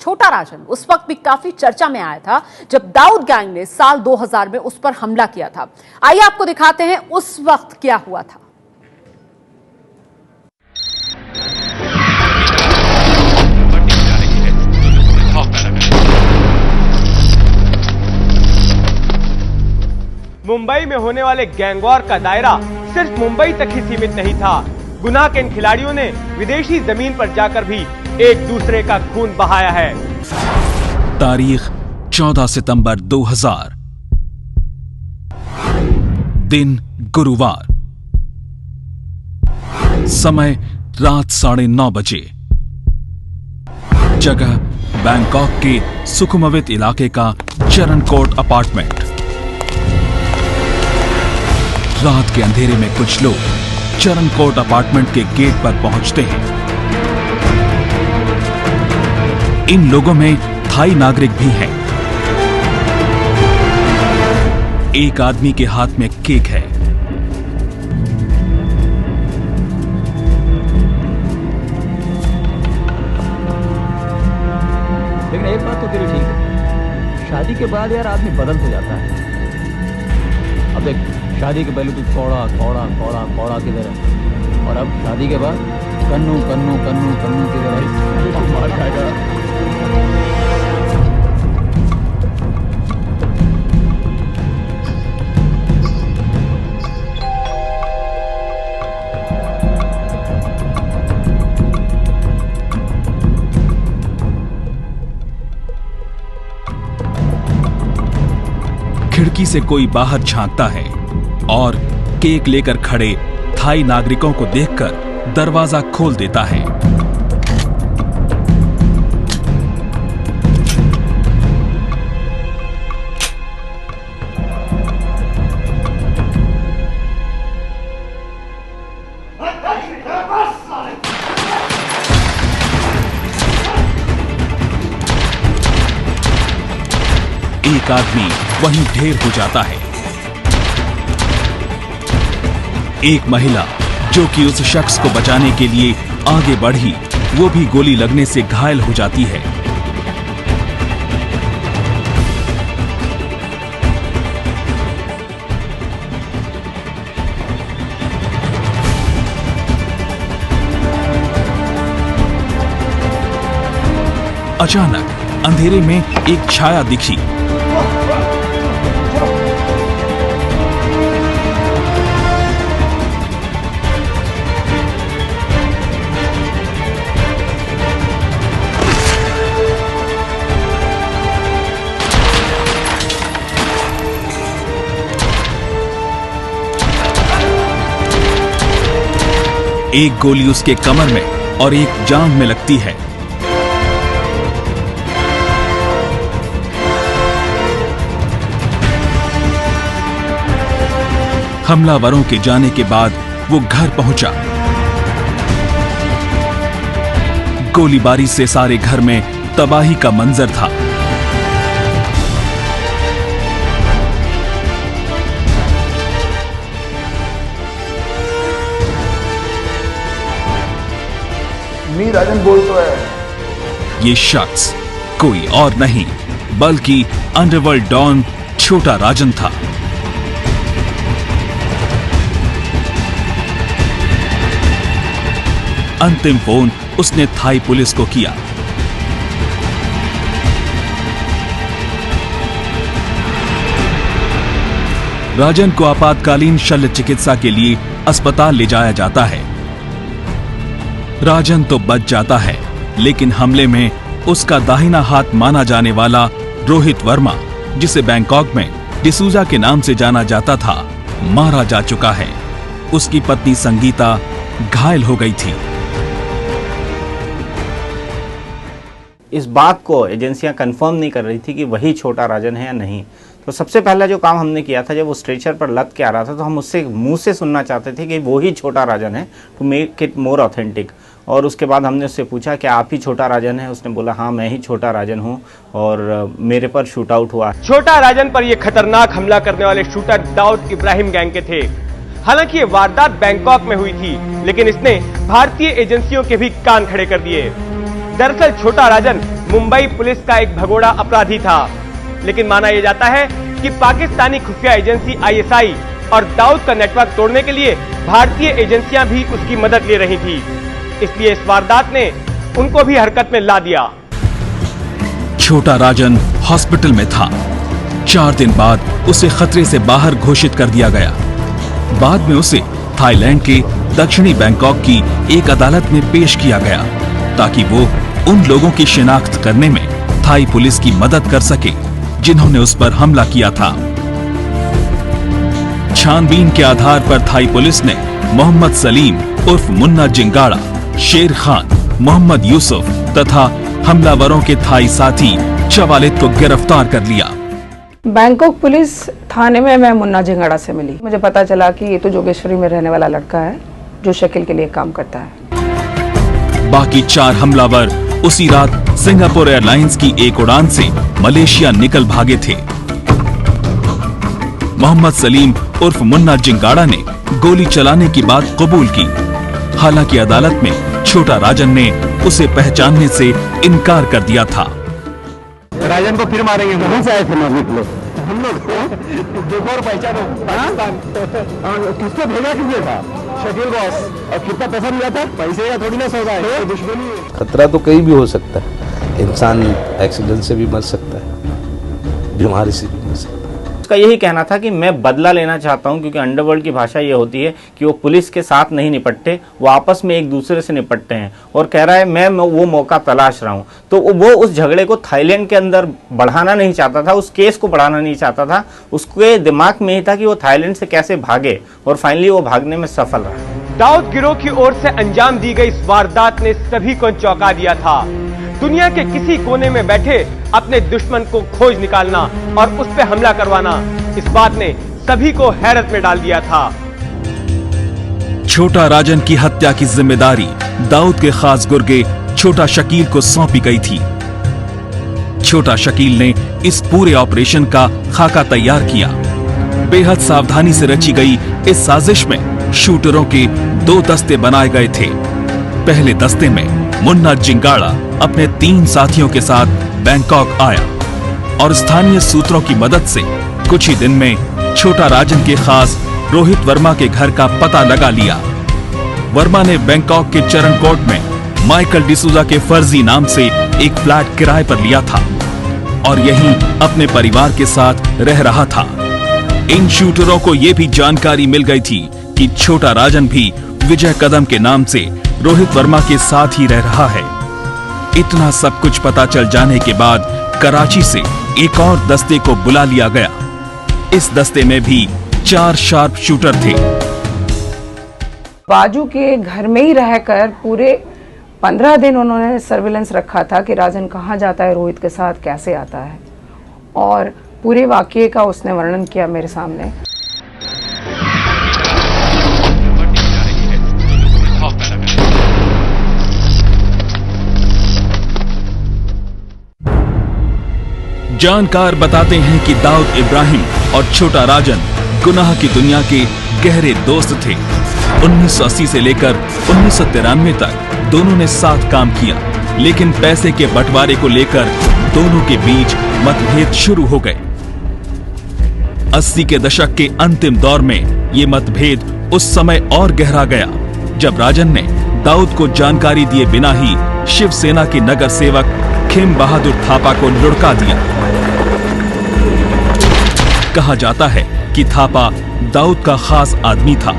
छोटा राजन उस वक्त भी काफी चर्चा में आया था जब दाऊद गैंग ने साल 2000 में उस पर हमला किया था। आइए आपको दिखाते हैं उस वक्त क्या हुआ था। मुंबई में होने वाले गैंगवॉर का दायरा सिर्फ मुंबई तक ही सीमित नहीं था। गुनाह के इन खिलाड़ियों ने विदेशी जमीन पर जाकर भी एक दूसरे का खून बहाया है। तारीख 14 सितंबर 2000, दिन गुरुवार, समय रात 9:30 बजे, जगह बैंकॉक के सुखमवित इलाके का चरण कोर्ट अपार्टमेंट। रात के अंधेरे में कुछ लोग चरण कोर्ट अपार्टमेंट के गेट पर पहुंचते हैं। इन लोगों में थाई नागरिक भी हैं। एक आदमी के हाथ में केक है। लेकिन एक बात तो तेरी ठीक है, शादी के बाद यार आदमी बदल तो जाता है। अब देख, शादी के पहले तू थोड़ा थोड़ा थोड़ा थोड़ा किधर है, और अब शादी के बाद कन्नू कन्नू कन्नू कन्नू किधर है। खिड़की से कोई बाहर झांकता है और केक लेकर खड़े थाई नागरिकों को देखकर दरवाजा खोल देता है। एक आदमी वहीं ढेर हो जाता है। एक महिला जो कि उस शख्स को बचाने के लिए आगे बढ़ी, वो भी गोली लगने से घायल हो जाती है। अचानक अंधेरे में एक छाया दिखी। एक गोली उसके कमर में और एक जांघ में लगती है। हमलावरों के जाने के बाद वो घर पहुंचा। गोलीबारी से सारे घर में तबाही का मंजर था। मी राजन बोल तो है। ये शख्स कोई और नहीं बल्कि अंडरवर्ल्ड डॉन छोटा राजन था। अंतिम फोन उसने थाई पुलिस को किया। राजन को आपातकालीन शल्य चिकित्सा के लिए अस्पताल ले जाया जाता है। राजन तो बच जाता है, लेकिन हमले में उसका दाहिना हाथ माना जाने वाला रोहित वर्मा, जिसे बैंकॉक में डिसूजा के नाम से जाना जाता था, मारा जा चुका है। उसकी पत्नी संगीता घायल हो गई थी। इस बात को एजेंसियां कंफर्म नहीं कर रही थी कि वही छोटा राजन है या नहीं। तो सबसे पहला जो काम हमने किया था, जब वो स्ट्रेचर पर लद के आ रहा था, तो हम उससे मुंह से सुनना चाहते थे कि वो ही छोटा राजन है, to make it more authentic. और उसके बाद हमने उससे पूछा कि आप ही छोटा राजन है? उसने बोला हाँ मैं ही छोटा राजन हूँ और मेरे पर शूट आउट हुआ। छोटा राजन पर यह खतरनाक हमला करने वाले शूटर दाऊद इब्राहिम गैंग के थे। हालांकि ये वारदात बैंकॉक में हुई थी, लेकिन इसने भारतीय एजेंसियों के भी कान खड़े कर दिए। दरअसल छोटा राजन मुंबई पुलिस का एक भगोड़ा अपराधी था, लेकिन माना यह जाता है कि पाकिस्तानी खुफिया एजेंसी आईएसआई और दाऊद का नेटवर्क तोड़ने के लिए भारतीय एजेंसियां भी उसकी मदद ले रही थी। इसलिए इस वारदात ने उनको भी हरकत में ला दिया। छोटा राजन हॉस्पिटल में था। 4 दिन बाद उसे खतरे से बाहर घोषित कर दिया गया। बाद में उसे थाईलैंड के दक्षिणी बैंकॉक की एक अदालत में पेश किया गया ताकि वो उन लोगों की शिनाख्त करने में थाई पुलिस की मदद कर सके जिन्होंने उस पर हमला किया था। छानबीन के आधार पर थाई पुलिस ने मोहम्मद सलीम उर्फ मुन्ना जिंगाड़ा, शेर खान, मोहम्मद यूसुफ तथा हमलावरों के थाई साथी चवालिद को गिरफ्तार कर लिया। बैंकॉक पुलिस थाने में मैं मुन्ना जिंगाड़ा से मिली। मुझे पता चला कि ये तो जोगेश्वरी में रहने वाला लड़का है जो शकील के लिए काम करता है। बाकी 4 हमलावर उसी रात सिंगापुर एयरलाइंस की एक उड़ान से मलेशिया निकल भागे थे। मोहम्मद सलीम उर्फ मुन्ना जिंगाड़ा ने गोली चलाने की बात कबूल की। हालांकि अदालत में छोटा राजन ने उसे पहचानने से इनकार कर दिया था। राजन को फिर मारेंगे, कहाँ से आए थे मारने के लिए? हम लोग देखो और पहचानो पाकिस्तान। किसको भेजा, किसने था? शकील बॉस। और कितना पैसा मिला था? पैसे का थोड़ी ना सौदा है, तो दुश्मनी है। खतरा तो कहीं भी हो सकता है। इंसान एक्सीडेंट से भी मर सकता है, बीमारी से भी मर सकता है। उसका यही कहना था कि मैं बदला लेना चाहता हूं, क्योंकि अंडरवर्ल्ड की भाषा ये होती है कि वो पुलिस के साथ नहीं निपटते, वो आपस में एक दूसरे से निपटते हैं। और कह रहा है मैं वो मौका तलाश रहा हूं। तो वो उस झगड़े को थाईलैंड के अंदर बढ़ाना नहीं चाहता था, उस केस को बढ़ाना नहीं चाहता था। उसके दिमाग में ही था कि वो थाईलैंड से कैसे भागे, और फाइनली वो भागने में सफल रहा। दाऊद गिरोह की ओर से अंजाम दी गई इस वारदात ने सभी को चौंका दिया था। दुनिया के किसी कोने में बैठे अपने दुश्मन को खोज निकालना और उस पर हमला करवाना, इस बात ने सभी को हैरत में डाल दिया था। छोटा राजन की हत्या की जिम्मेदारी दाऊद के खास गुर्गे छोटा शकील को सौंपी गई थी। छोटा शकील ने इस पूरे ऑपरेशन का खाका तैयार किया। बेहद सावधानी से रची गई इस साजिश में शूटरों के 2 दस्ते बनाए गए थे। पहले दस्ते में मुन्ना जिंगाड़ा अपने 3 साथियों के साथ बैंकॉक आया और स्थानीय सूत्रों की मदद से कुछ ही दिन में छोटा राजन के खास रोहित वर्मा के घर का पता लगा लिया। वर्मा ने बैंकॉक के चरण कोर्ट में माइकल डिसूजा के फर्जी नाम से एक फ्लैट किराए पर लिया था और यहीं अपने परिवार के साथ रह रहा था। इन शूटरों को यह भी जानकारी मिल गई थी कि छोटा राजन भी विजय कदम के नाम से रोहित वर्मा के साथ ही रह रहा है। इतना सब कुछ पता चल जाने के बाद कराची से एक और दस्ते को बुला लिया गया। इस दस्ते में भी 4 शार्प शूटर थे। बाजू के घर में ही रहकर पूरे 15 दिन उन्होंने सर्विलेंस रखा था कि राजन कहाँ जाता है, रोहित के साथ कैसे आता है, और पूरे वाकये का उसने वर्णन किया मेरे सामने। जानकार बताते हैं कि दाऊद इब्राहिम और छोटा राजन गुनाह की दुनिया के गहरे दोस्त थे। 1980 से लेकर 1993 तक दोनों ने साथ काम किया, लेकिन पैसे के बंटवारे को लेकर दोनों के बीच मतभेद शुरू हो गए। 80 के दशक के अंतिम दौर में ये मतभेद उस समय और गहरा गया जब राजन ने दाऊद को जानकारी दिए बिना ही शिवसेना के नगर सेवक खिम बहादुर थापा को लुढ़का दिया। कहा जाता है कि थापा दाऊद का खास आदमी था।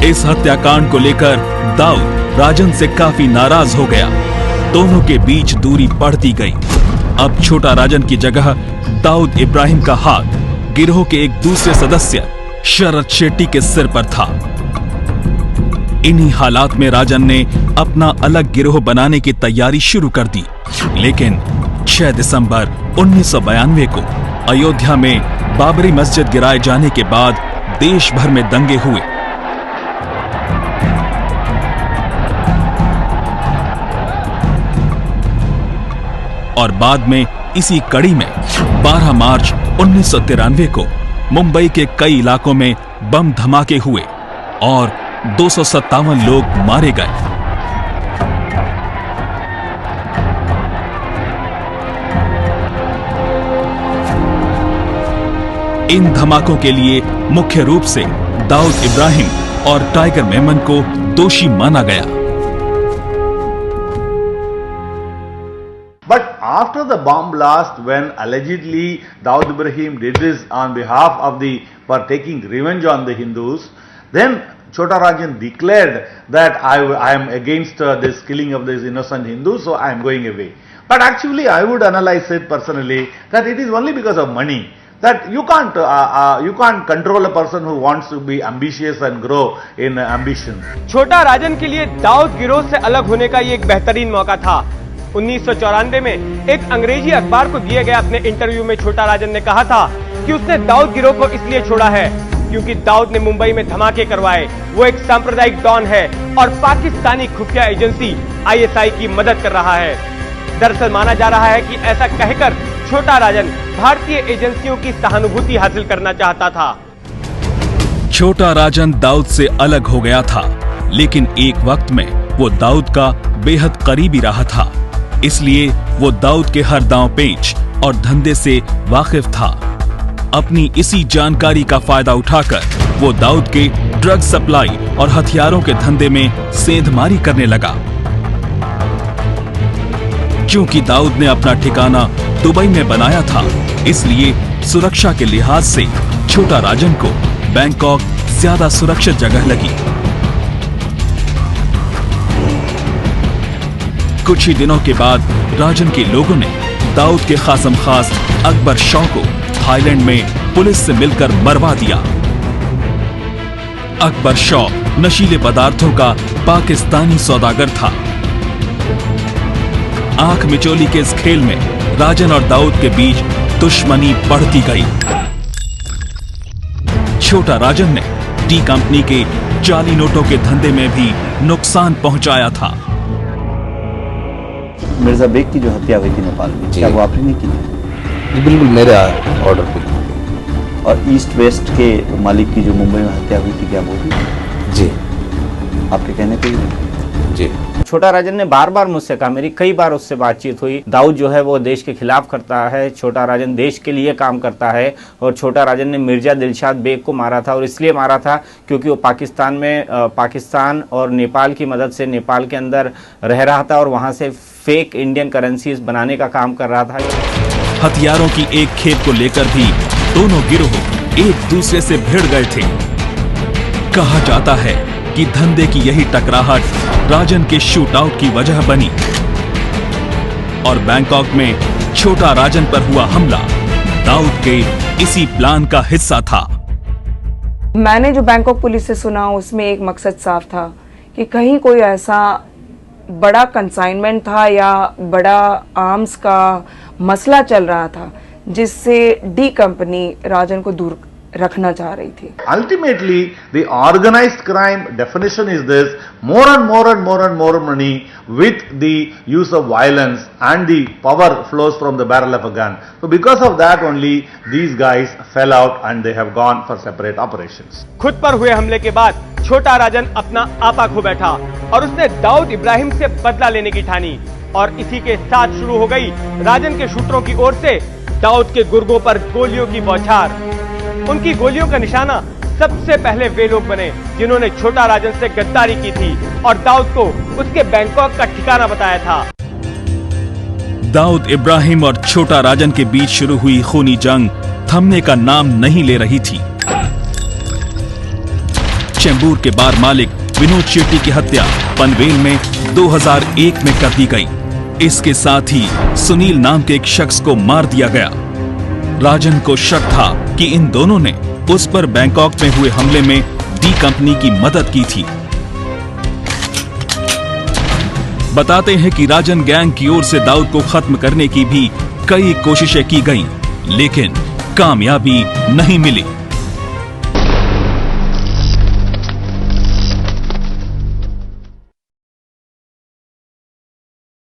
इस हत्याकांड को लेकर दाऊद राजन से काफी नाराज हो गया। दोनों के बीच दूरी बढ़ती गई। अब छोटा राजन की जगह दाऊद इब्राहिम का हाथ गिरोह के एक दूसरे सदस्य शरद शेट्टी के सिर पर था। इन्हीं हालात में राजन ने अपना अलग गिरोह बनाने की तैयारी शुरू कर दी, लेकिन 6 दिसंबर 1992 को अयोध्या में बाबरी मस्जिद गिराए जाने के बाद देश भर में दंगे हुए। और बाद में इसी कड़ी में 12 मार्च 1993 को मुंबई के कई इलाकों में बम धमाके हुए और 257 लोग मारे गए। इन धमाकों के लिए मुख्य रूप से दाऊद इब्राहिम और टाइगर मेमन को दोषी माना गया। But after the bomb blast, when allegedly Dawood Ibrahim did this on behalf of for taking revenge on the Hindus, then Chota Rajan declared that I am against this killing of these innocent Hindus, so I am going away. But actually, I would analyze it personally that it is only because of money. That you can't control a person who wants to be ambitious and grow in ambition. छोटा राजन के लिए दाऊद गिरोह से अलग होने का ये एक बेहतरीन मौका था। 1994 में एक अंग्रेजी अखबार को दिए गए अपने इंटरव्यू में छोटा राजन ने कहा था कि उसने दाऊद गिरोह को इसलिए छोड़ा है क्योंकि दाऊद ने मुंबई में धमाके करवाए। वो एक सांप्रदायिक डॉन है और पाकिस्तानी खुफिया एजेंसी ISI की मदद कर रहा है। दरअसल माना जा रहा है कि ऐसा कहकर छोटा राजन भारतीय एजेंसियों की सहानुभूति हासिल करना चाहता था। छोटा राजन दाऊद से अलग हो गया था, लेकिन एक वक्त में वो दाऊद का बेहद करीबी रहा था, इसलिए वो दाऊद के हर दांव पेच और धंधे से वाकिफ था। अपनी इसी जानकारी का फायदा उठाकर वो दाऊद के ड्रग सप्लाई और हथियारों के धंधे में सेंधमारी करने लगा। क्योंकि दाऊद ने अपना ठिकाना दुबई में बनाया था, इसलिए सुरक्षा के लिहाज से छोटा राजन को बैंकॉक ज्यादा सुरक्षित जगह लगी। कुछ ही दिनों के बाद राजन के लोगों ने दाऊद के खासम खास अकबर शॉ को थाईलैंड में पुलिस से मिलकर मरवा दिया। अकबर शॉ नशीले पदार्थों का पाकिस्तानी सौदागर था। आंख मिचोली के इस खेल में राजन और दाऊद के बीच दुश्मनी बढ़ती गई। छोटा राजन ने टी कंपनी के जाली नोटों के धंधे में भी नुकसान पहुंचाया था। मिर्जा बेग की जो हत्या हुई थी नेपाल में, क्या वो आपने नहीं की थी? जी बिल्कुल, मेरे ऑर्डर पे। और ईस्ट वेस्ट के मालिक की जो मुंबई में हत्या हुई थी, क्या वो भी? जी आपके कहने पे ही? जी। छोटा राजन ने बार बार मुझसे कहा, मेरी कई बार उससे बातचीत हुई, दाऊद जो है वो देश के खिलाफ करता है, छोटा राजन देश के लिए काम करता है। और छोटा राजन ने मिर्जा दिलशाद बेग को मारा था, और इसलिए मारा था क्योंकि वो पाकिस्तान और नेपाल की मदद से नेपाल के अंदर रह रहा था और वहाँ से फेक इंडियन करेंसीज बनाने का काम कर रहा था। हथियारों की एक खेप को लेकर भी दोनों गिरोह एक दूसरे से भिड़ गए थे। कहा जाता है कि धंधे की यही टकराहट राजन के शूट आउट की वजह बनी और बैंकॉक में छोटा राजन पर हुआ हमला दाऊद के इसी प्लान का हिस्सा था। मैंने जो बैंकॉक पुलिस से सुना उसमें एक मकसद साफ था कि कहीं कोई ऐसा बड़ा कंसाइनमेंट था या बड़ा आर्म्स का मसला चल रहा था जिससे डी कंपनी राजन को दूर रखना चाह रही थी। Ultimately, the organized crime definition is this: more and more and more and more money with the use of violence, and the power flows from the barrel of a gun. So because of that only these guys fell out and they have gone for separate operations. खुद पर हुए हमले के बाद छोटा राजन अपना आपा खो बैठा और उसने दाऊद इब्राहिम से बदला लेने की ठानी, और इसी के साथ शुरू हो गई राजन के शूटरों की ओर से दाऊद के गुर्गों पर गोलियों की बौछार। उनकी गोलियों का निशाना सबसे पहले वे लोग बने जिन्होंने छोटा राजन से गद्दारी की थी और दाऊद को उसके बैंकॉक का ठिकाना बताया था। दाऊद इब्राहिम और छोटा राजन के बीच शुरू हुई खूनी जंग थमने का नाम नहीं ले रही थी। चेंबूर के बार मालिक विनोद शेट्टी की हत्या पनवेल में 2001 में कर दी गई। इसके साथ ही सुनील नाम के एक शख्स को मार दिया गया। राजन को शक था कि इन दोनों ने उस पर बैंकॉक में हुए हमले में डी कंपनी की मदद की थी। बताते हैं कि राजन गैंग की ओर से दाऊद को खत्म करने की भी कई कोशिशें की गईं, लेकिन कामयाबी नहीं मिली।